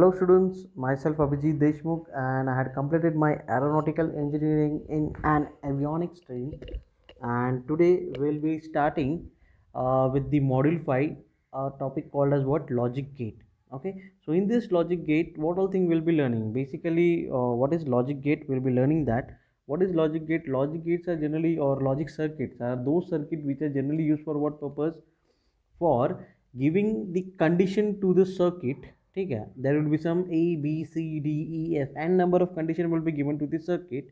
Hello students, myself Abhijit Deshmukh and I had completed my aeronautical engineering in an avionics stream, and today we'll be starting with the module 5 topic called as what logic gate. Okay, so in this logic gate what all thing we'll be learning basically what is logic gate. We'll be learning that what is logic gate. Logic gates are generally, or logic circuits are those circuits which are generally used for what purpose? For giving the condition to the circuit. Okay, there will be some a b c d e f and number of condition will be given to the circuit,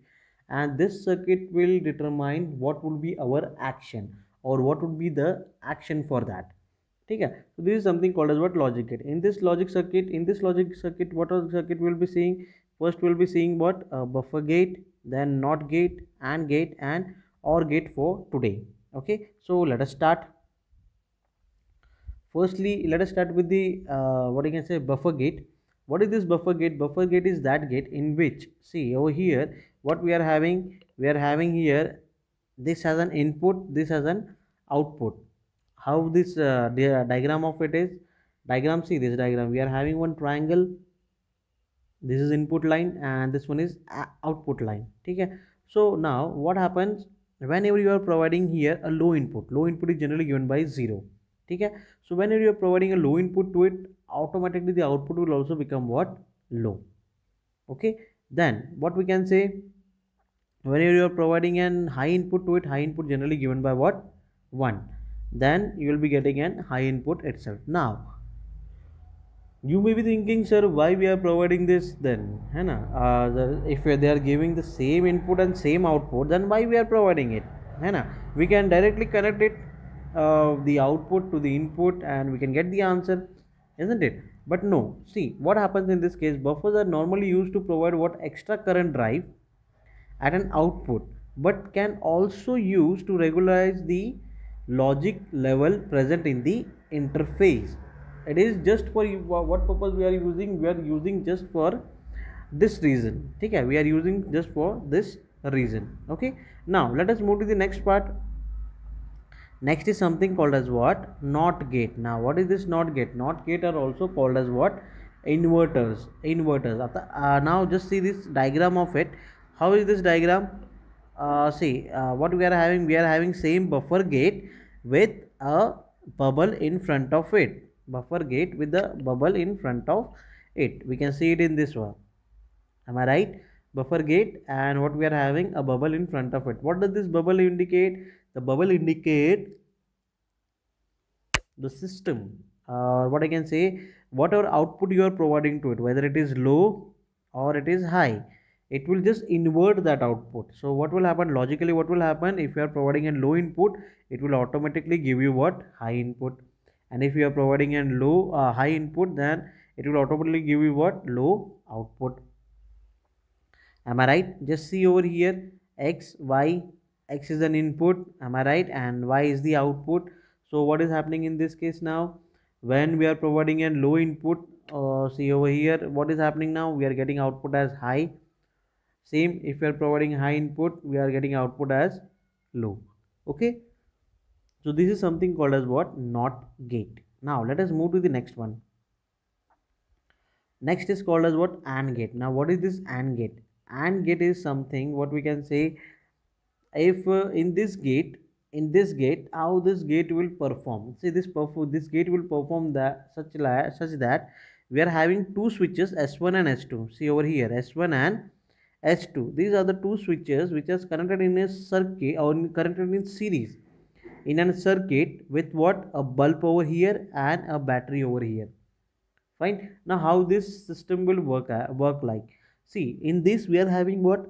and this circuit will determine what would be our action or what would be the action for that. Okay, so this is something called as what logic gate. In this logic circuit, what are the circuit we'll be seeing? First we'll be seeing what buffer gate, then not gate, and gate, and or gate for today. Okay, so let us start. Firstly, let us start with the what you can say buffer gate. What is this buffer gate? Buffer gate is that gate in which, see over here, what we are having? We are having here, this has an input, this has an output. How this diagram of it is? Diagram, see this diagram. We are having one triangle. This is input line and this one is output line. Okay. So now what happens whenever you are providing here a low input? Low input is generally given by 0. Okay, so whenever you are providing a low input to it, automatically the output will also become what? Low. Okay, then what we can say, whenever you are providing an high input to it, high input generally given by what? 1. Then you will be getting an high input itself. Now you may be thinking, sir, why we are providing this then? If they are giving the same input and same output, then why we are providing it? We can directly connect it, the output to the input, and we can get the answer, isn't it? But no, see what happens in this case. Buffers are normally used to provide what extra current drive at an output, but can also use to regularize the logic level present in the interface. It is just for what purpose we are using? We are using just for this reason. Okay, we are using just for this reason. Okay, now let us move to the next part. Next is something called as what? Not gate. Now what is this not gate? Not gate are also called as what? Inverters. Now just see this diagram of it. How is this diagram? See what we are having. We are having same buffer gate with a bubble in front of it. Buffer gate with the bubble in front of it. We can see it in this one. Am I right? Buffer gate, and what we are having, a bubble in front of it. What does this bubble indicate? The bubble indicate the system, what I can say, whatever output you are providing to it, whether it is low or it is high, it will just invert that output. So what will happen logically? What will happen if you are providing a low input? It will automatically give you what? High input. And if you are providing a low high input, then it will automatically give you what? Low output. Am I right? Just see over here, x, y. X is an input, am I right, and y is the output. So what is happening in this case now? When we are providing a low input, see over here, what is happening now? We are getting output as high. Same, if we are providing high input, we are getting output as low. Okay, so this is something called as what? Not gate. Now let us move to the next one. Next is called as what? AND gate. Now what is this AND gate? AND gate is something, what we can say, if in this gate, how this gate will perform. See this gate will perform that such that we are having two switches, S1 and S2. See over here, S1 and S2. These are the two switches which are connected in a circuit or connected in series in a circuit with what? A bulb over here and a battery over here. Fine. Now how this system will work like? See, in this we are having what?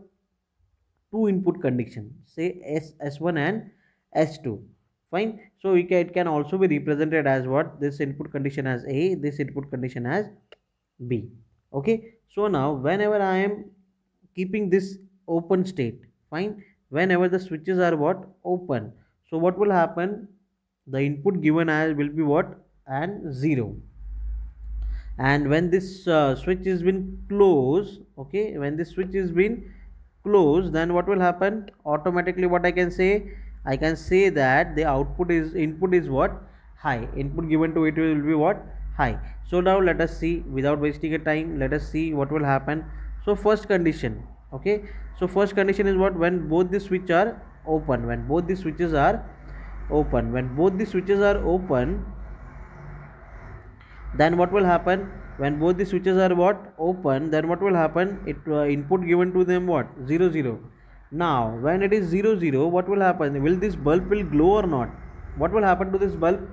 Two input condition, say S1 and S2. Fine. So it can also be represented as what? This input condition as A, this input condition as B. Okay. So now whenever I am keeping this open state, fine, whenever the switches are what? Open. So what will happen? The input given as will be what? And 0. And when this switch is been closed, okay, when this switch is been closed, then what will happen? Automatically what I can say that the input is what? High. Input given to it will be what? high. So now let us see, without wasting a time, let us see what will happen. So first condition, okay, so first condition is what? When both the switches are open, when both the switches are open, when both the switches are open, then what will happen? When both the switches are what? Open, then what will happen? It input given to them what? 0 0. Now when it is 0 0, what will happen? Will this bulb will glow or not? What will happen to this bulb?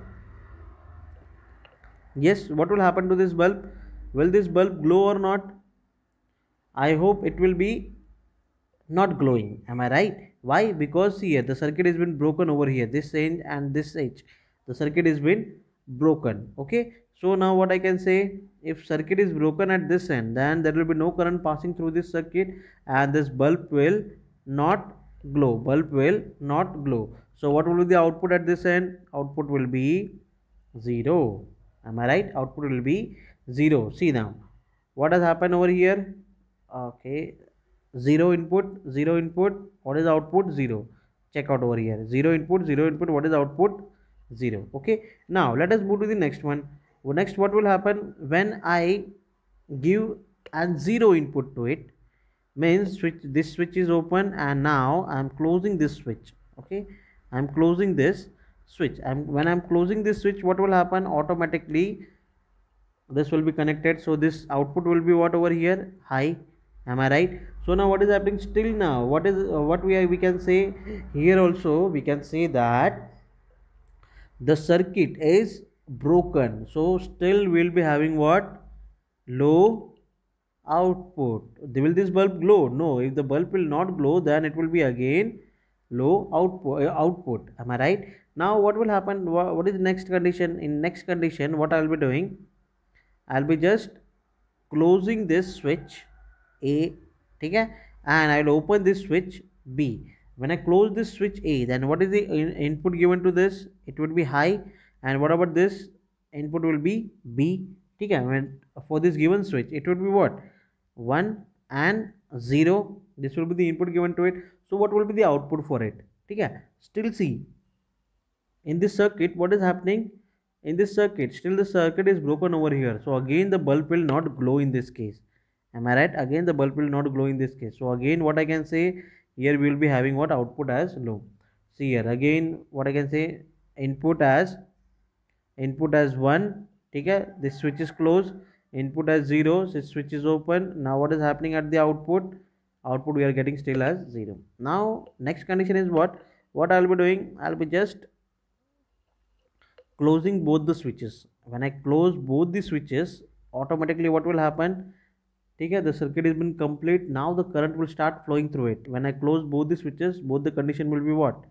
Yes, what will happen to this bulb? Will this bulb glow or not? I hope it will be not glowing. Am I right? Why? Because here the circuit has been broken over here, this end and this edge, the circuit has been broken. Okay, so now what I can say, if circuit is broken at this end, then there will be no current passing through this circuit, and this bulb will not glow, bulb will not glow. So what will be the output at this end? Output will be 0. Am I right? Output will be 0. See now what has happened over here. Okay, 0 input, 0 input, what is output? 0. Check out over here, 0 input, 0 input, what is output? 0. Okay, now let us move to the next one. Next, what will happen when I give and 0 input to it? Means switch, this switch is open, and now I am closing this switch. Okay, I am closing this switch. When I am closing this switch, what will happen? Automatically this will be connected, so this output will be what over here? High. Am I right? So now what is happening? Still now what is what we can say here also, we can say that the circuit is broken, so still we'll be having what? Low output. Will this bulb glow? No. If the bulb will not glow, then it will be again low output. Am I right? Now what will happen? What is the next condition? In next condition, what I'll be doing, I'll be just closing this switch A, okay, and I'll open this switch B. When I close this switch A, then what is the input given to this? It would be high. And what about this? Input will be B, okay. When for this given switch, it would be what? 1 and 0. This will be the input given to it. So what will be the output for it? Okay. Still see, in this circuit what is happening? In this circuit, still the circuit is broken over here, so again the bulb will not glow in this case. Am I right? Again the bulb will not glow in this case. So again what I can say, here we will be having what? Output as low. See here again what I can say, input as 1, okay, this switch is closed, input as 0, this switch is open. Now what is happening at the output? Output we are getting still as 0. Now next condition is what I'll be doing, I'll be just closing both the switches. When I close both the switches, automatically what will happen? Okay, the circuit has been complete. Now the current will start flowing through it. When I close both the switches, both the condition will be what?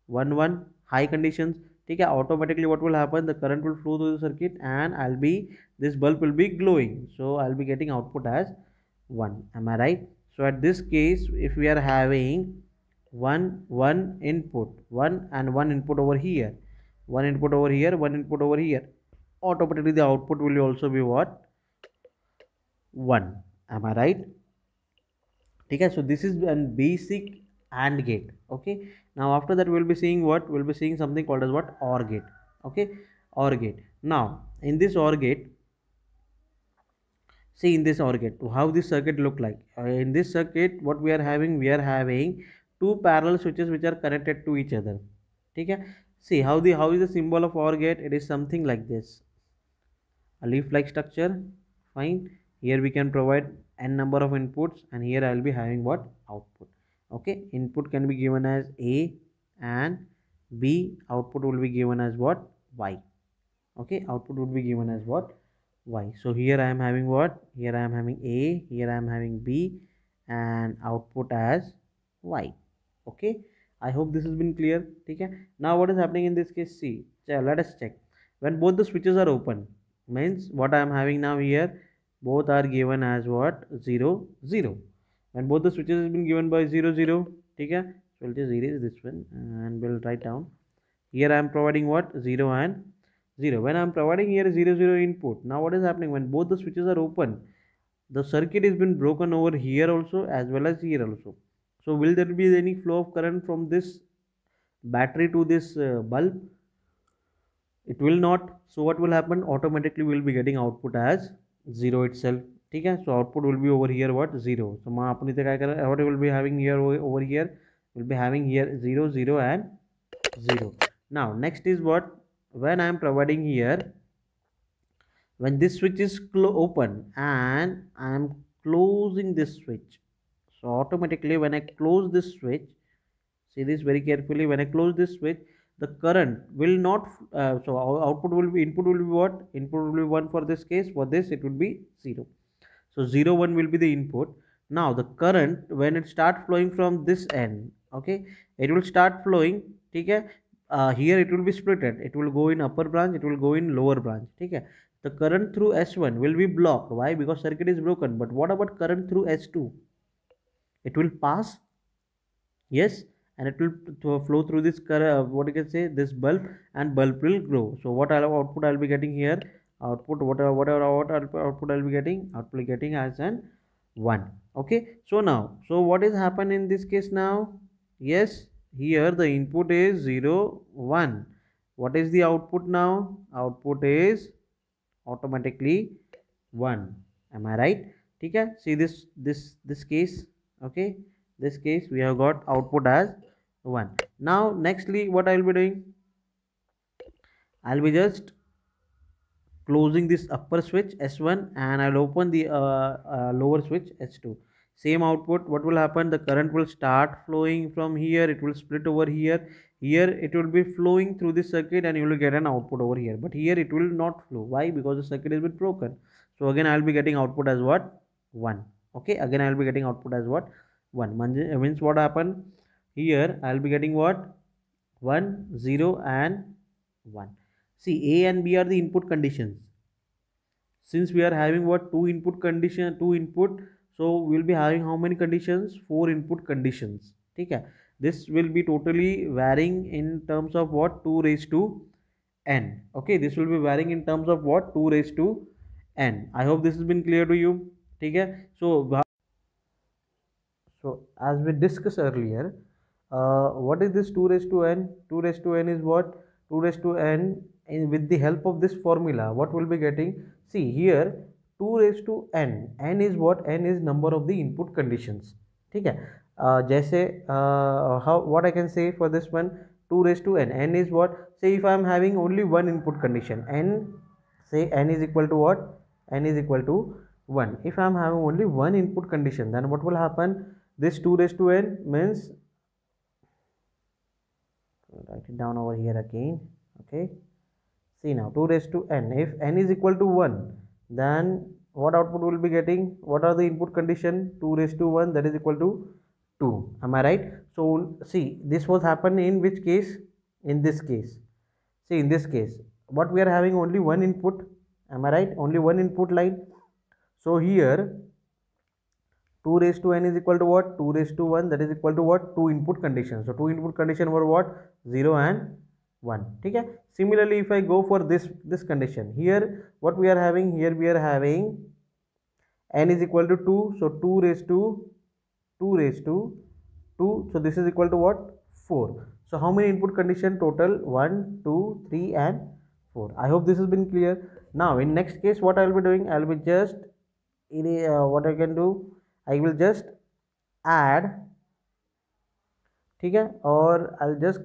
1 1, high conditions. Okay, automatically what will happen? The current will flow through the circuit, and this bulb will be glowing. So I'll be getting output as 1. Am I right? So at this case, if we are having 1 input, 1 and 1 input over here, 1 input over here, 1 input over here, automatically the output will also be what? 1. Am I right? Okay, so this is a basic AND gate. Okay, now after that we'll be seeing what? We'll be seeing something called as what? OR gate. Okay, OR gate. Now in this OR gate, see in this OR gate how this circuit look like. In this circuit what we are having, two parallel switches which are connected to each other. Okay, see how is the symbol of OR gate? It is something like this, a leaf like structure. Fine, here we can provide n number of inputs, and here I'll be having what? Output. Okay, input can be given as A and B, output will be given as what? Y. Okay, output would be given as what? Y. So here I am having what? Here I am having A, here I am having B, and output as Y. Okay, I hope this has been clear. Okay, now what is happening in this case? See, let us check. When both the switches are open, means what I am having now here, both are given as what? 0 0. When both the switches has been given by 0 0, okay, so we'll just erase this one and we'll write down. Here I am providing what? 0 and 0. When I am providing here 0 0 input, now what is happening? When both the switches are open, the circuit has been broken over here also as well as here also. So will there be any flow of current from this battery to this bulb? it will not. So what will happen, automatically we will be getting output as 0 itself. Okay, so output will be over here what, 0. So what will be having here, over here will be having here 0 0 and 0. Now next is what, when I am providing here, when this switch is open and I am closing this switch, so automatically when I close this switch, see this very carefully, when I close this switch, the current will not so our output will be, input will be what, input will be 1 for this case, for this it will be 0. So 0 1 will be the input. Now the current when it start flowing from this end, okay, it will start flowing. Okay, here it will be splitted, it will go in upper branch, it will go in lower branch. Okay, the current through S1 will be blocked. Why? Because circuit is broken. But what about current through S2? It will pass, yes, and it will flow through this what you can say, this bulb, and bulb will grow. So what output I'll be getting here, output whatever output I'll be getting, output getting as an 1. Okay, so now, so what is happen in this case now? Yes, here the input is 0 1. What is the output now? Output is automatically 1. Am I right? Okay, see this case. Okay, this case we have got output as 1. Now nextly what I will be doing, I'll be just closing this upper switch S1 and I'll open the lower switch S2. Same output, what will happen, the current will start flowing from here, it will split over here, here it will be flowing through this circuit and you will get an output over here, but here it will not flow. Why? Because the circuit has been broken. So again I'll be getting output as what, 1. Okay, again I'll be getting output as what, 1. Means what happened here, I'll be getting what, 1 0 and 1. See, A and B are the input conditions. Since we are having what, two input condition, two input, so we will be having how many conditions, 4 input conditions. Okay, this will be totally varying in terms of what, 2 raised to n. Okay, this will be varying in terms of what, 2 raised to n. I hope this has been clear to you. Okay, so as we discussed earlier, what is this 2 raised to n? 2 raised to n is what? 2 raised to n, with the help of this formula, what we'll be getting? See here, 2 raised to n. N is what? N is number of the input conditions. Okay. जैसे how, what I can say for this one, 2 raised to n. N is what? Say if I am having only one input condition, n, say n is equal to what? N is equal to 1. If I am having only one input condition, then what will happen? This 2 raised to n means, write it down over here again. Okay, see now, 2 raised to n, if n is equal to 1, then what output will be getting? What are the input condition? 2 raised to 1, that is equal to 2. Am I right? So see, this was happened in which case? In this case. See, in this case, what we are having, only one input. Am I right? Only one input line. So here 2 raised to n is equal to what? 2 raised to 1, that is equal to what? 2 input conditions. So 2 input condition were what? 0 and 1. Okay. Similarly, if I go for this condition, here what we are having, here we are having n is equal to 2. So 2 raised to 2. So this is equal to what? 4. So how many input condition total? 1, 2, 3 and 4. I hope this has been clear. Now in next case, what I will be doing, I will be just what I can do, I will just add, ठीक है, or I'll just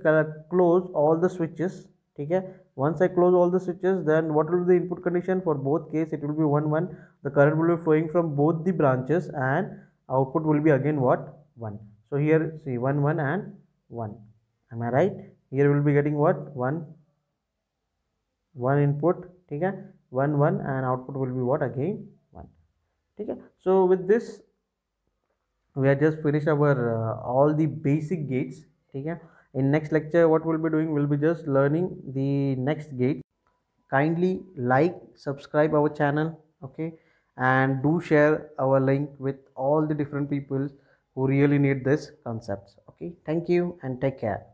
close all the switches. ठीक है, once I close all the switches, then what will be the input condition for both case? It will be 1 1. The current will be flowing from both the branches and output will be again what? 1. So here see 1 1 and 1. Am I right? Here we will be getting what? 1 input. ठीक है, 1 1 and output will be what? Again 1. ठीक है, so with this we have just finished our all the basic gates. Okay, in next lecture what we'll be doing, we'll be just learning the next gate. Kindly like, subscribe our channel. Okay, and do share our link with all the different people who really need this concepts. Okay, thank you and take care.